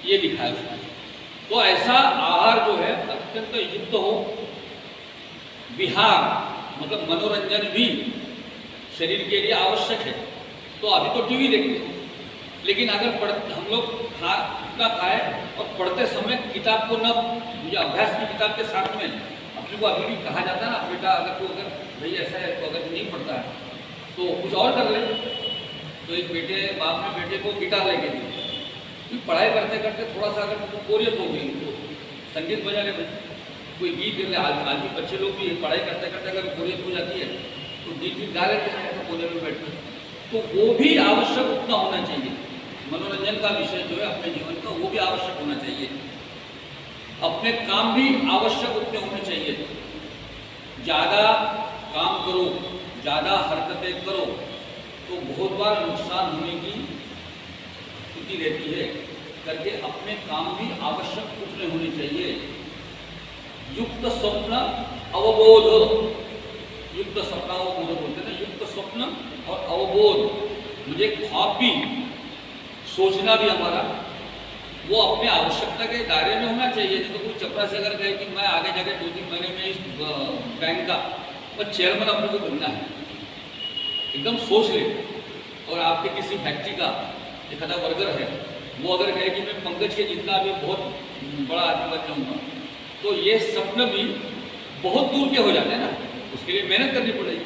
ये लिखा है उसमें। तो ऐसा आहार जो है अत्यंत युक्त हो। विहार मतलब मनोरंजन भी शरीर के लिए आवश्यक है। तो अभी तो टीवी देखते हैं, लेकिन अगर हम लोग इतना खाए और पढ़ते समय किताब को न, मुझे अभ्यास की किताब के साथ में अपने को अभी भी कहा जाता है ना, बेटा अगर भाई ऐसा है तो अगर नहीं पढ़ता है तो कुछ और कर ले। तो एक बाप ने बेटे को गिटार लेके दी, पढ़ाई करते करते थोड़ा सा अगर बोरियत हो गई तो संगीत बजा ले, कोई गीत गिर ले। आज भी बच्चे लोग भी पढ़ाई करते करते अगर बोरियत हो जाती है तो गीत गा लेते हैं, तो कोने में बैठते। तो वो भी आवश्यक उतना होना चाहिए। मनोरंजन का विषय जो है अपने जीवन का, वो भी आवश्यक होना चाहिए। अपने काम भी आवश्यक उतने होने चाहिए। ज़्यादा काम करो, ज़्यादा हरकतें करो तो बहुत बार नुकसान होने की स्थिति रहती है। करके अपने काम भी आवश्यक उतने होने चाहिए। युक्त स्वप्न अवबोध, युक्त स्वप्न अवबोध बोलते हैं ना, युक्त स्वप्न और अवबोध। मुझे ख्वाब भी, सोचना भी हमारा वो अपने आवश्यकता के दायरे में होना चाहिए। नहीं तो कोई चपरासी अगर कहे कि मैं आगे जाके 2-3 महीने में इस बैंक का और चेयरमैन अपने को बनना है, एकदम सोच ले। और आपके किसी फैक्ट्री का एक आधा वर्कर है, वो अगर कहे कि मैं पंकज के जितना भी बहुत बड़ा आदमी बन जाऊँगा, तो ये सपने भी बहुत दूर के हो जाते हैं ना। उसके लिए मेहनत करनी पड़ेगी।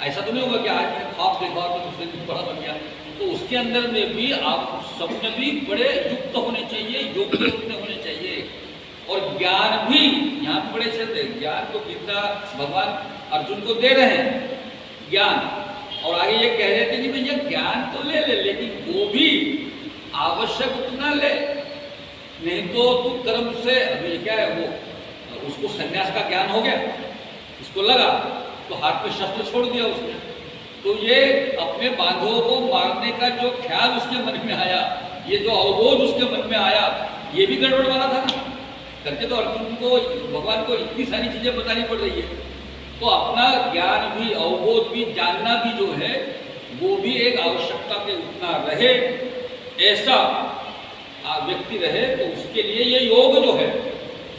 ऐसा तो नहीं होगा कि आज मैंने ख्वाब देखा और तो दूसरे दिन बड़ा बन गया। तो उसके अंदर में भी आप सपने भी बड़े युक्त होने चाहिए, योग्य उतने होने चाहिए। और ज्ञान भी यहाँ पे बड़े क्षेत्र है। ज्ञान को गीता भगवान अर्जुन को दे रहे हैं ज्ञान, और आगे ये कह रहे थे कि भैया ज्ञान तो ले ले, लेकिन वो भी आवश्यक उतना ले, नहीं तो तू कर्म से, अभी क्या है वो, उसको संन्यास का ज्ञान हो गया, इसको लगा तो हाथ में शस्त्र छोड़ दिया उसने। तो ये अपने बांधवों को मारने का जो ख्याल उसके मन में आया, ये जो अवबोध उसके मन में आया, ये भी गड़बड़ वाला था ना। करके तो अर्जुन को, भगवान को इतनी सारी चीजें बतानी पड़ रही है। तो अपना ज्ञान भी, अवबोध भी, जानना भी जो है वो भी एक आवश्यकता के उतना रहे, ऐसा व्यक्ति रहे। तो उसके लिए ये योग जो है,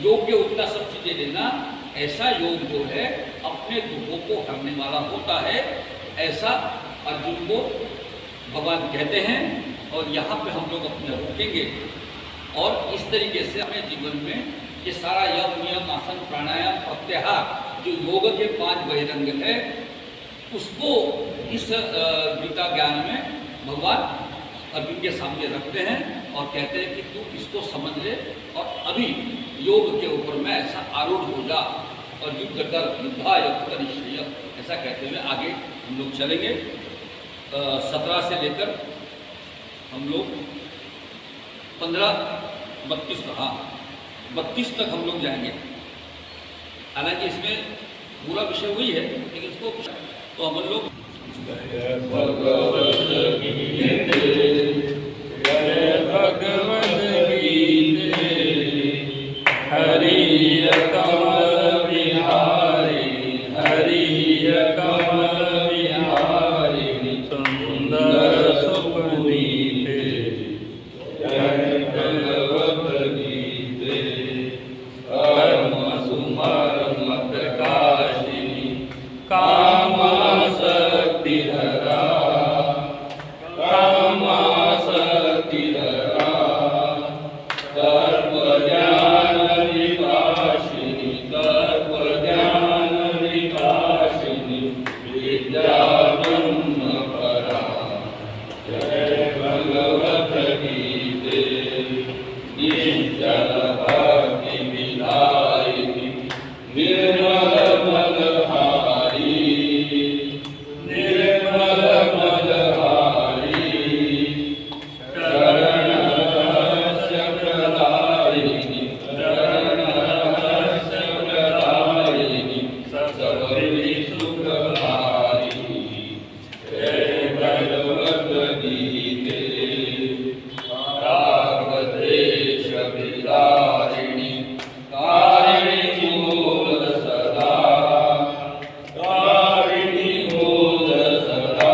योग के उतना सब चीजें लेना, ऐसा योग जो है अपने दुखों को हरने वाला होता है, ऐसा अर्जुन को भगवान कहते हैं। और यहाँ पे हम लोग अपने रोकेंगे और इस तरीके से अपने जीवन में ये सारा यम, नियम, आसन, प्राणायाम, प्रत्याहार जो योग के 5 बहिरंग है, उसको इस गीता ज्ञान में भगवान अर्जुन के सामने रखते हैं और कहते हैं कि तू इसको समझ ले और अभी योग के ऊपर में ऐसा आरूढ़ हो जा और युद्ध कर, युद्धा युक्त निश्चय, ऐसा कहते हुए आगे हम लोग चलेंगे। 17 से लेकर हम लोग 15-32 32 तक हम लोग जाएंगे। हालांकि इसमें पूरा विषय वही है, लेकिन इसको तो हम लोग कमल विहारिणी हरिय कमल विहारिणी सुंदर सुपनीते जय भगवत गीते कर्म सुमर्म प्रकाशिनी कामासक्ति हरा कामासक्ति हरा कर्म ज्ञान विकासिनी कर्म ज्ञान विकासिनी विद्या ब्रह्म परा जय भगवत गीते निश्चल भक्ति विधायिनी निर्मल मलहारी निर्मल मलहारी शरणस्य प्रदायिनी शरणस्य प्रदायिनी सबरी सुखहारी जय भगवत गीते रागद्वेष विदारिणी कारिणी मूल सदा कारिणी मूल सदा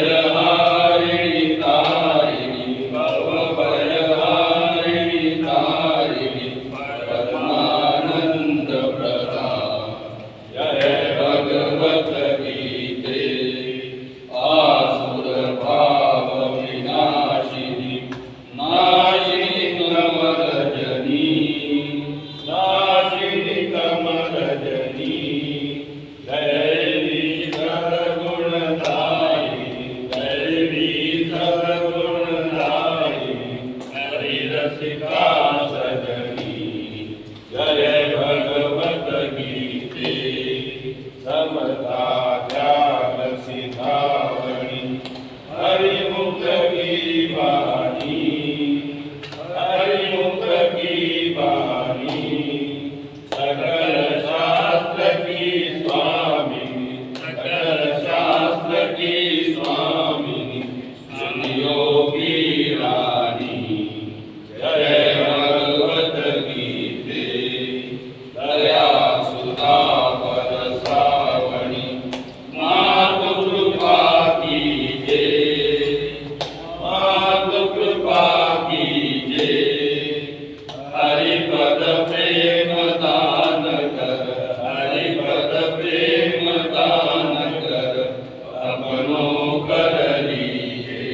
भवभयहारिणी तारिणी भवभयहारिणी तारिणी परमानंद प्रदा जय भगवत गीते आसुर भाव विनाशिनी नाशिनी कमलजनी नाशिनी कमलजनी दैवी सर्वगुणदायिनी दैवी सर्वगुणदायिनी हरिरसिका सजनी जय भगवत गीते समता त्याग सिधावणी हरिमुख की वाणी हरिमुख की वाणी सकल शास्त्र की स्वामिनी सकल शास्त्र की स्वामिनी योगी रानी जय भगवत गीते दया सुधा पर सावणी मातु कृपा कीजे मातु कृपा कीजे हरिपद प्रेम दान कर हरिपद प्रेम दान कर अपनो कर लीजे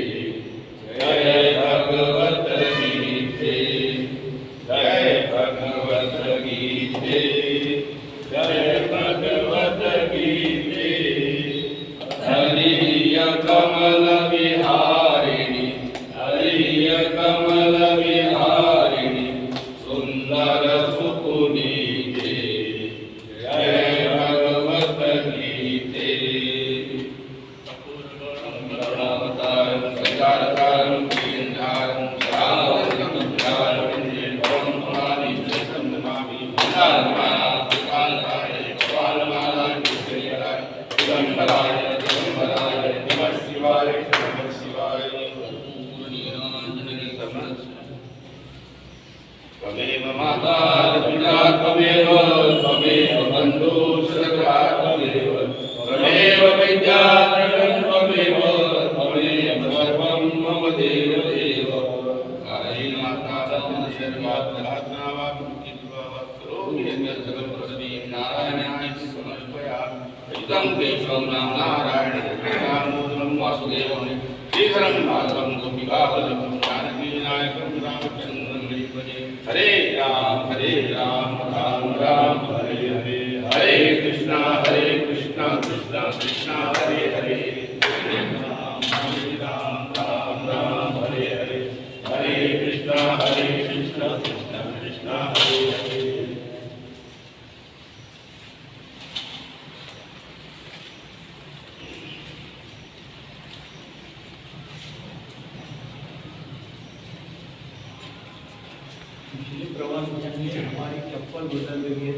जय भगवत गीते जय भगवत गीते जय भगवत गीते हरिय कमल विहारिणी हरिय कमल विहारिणी सुंदर सुपुनीते जय भगवत गीते करुणावतारं संसारतारं प्रियंधारं श्रावणं भवं भवानी जयं नमामि कालकाय कपालमालाय कुशेलाय दिगंबराय दिगंबराय नमः शिवाय नमः शिवाय त्वमेव माता पिता त्वमेव त्वमेव बन्धुसखा त्वमेव त्वमेव विद्या द्रविणं त्वमेव त्वमेव सर्वं मम देव देव काली माता शर्वात्मना वा नारायणाय समर्पयामि इदं केशवं नारायण दामोदरं वासुदेवं श्रीधरं माधवं गोपिकावल्लभं जानकीनायकं रामचन्द्रं हरिभजे हरे राम राम राम हरे हरे हरे कृष्णा कृष्णा कृष्णा हरे हरे राम राम हरे हरे हरे कृष्णा कृष्णा कृष्णा हरे हरे प्रवास हमारी चप्पल बदल गई है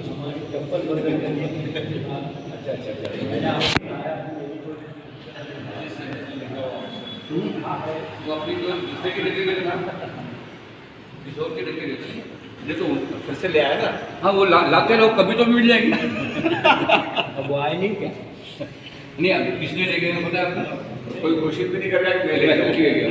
हमारी चप्पल बदल गई है अच्छा अच्छा अच्छा वो अपनी जो दूसरे की डिग्री में था किशोर के लेके देते हैं। ये तो फिर से ले आया ना। हाँ वो लाते रहो, कभी तो मिल जाएंगे। अब वो आए नहीं क्या? नहीं अभी किसने ले गए पता है आपको? कोई कोशिश भी नहीं कर रहा है कि मैं ले आऊं। ले गया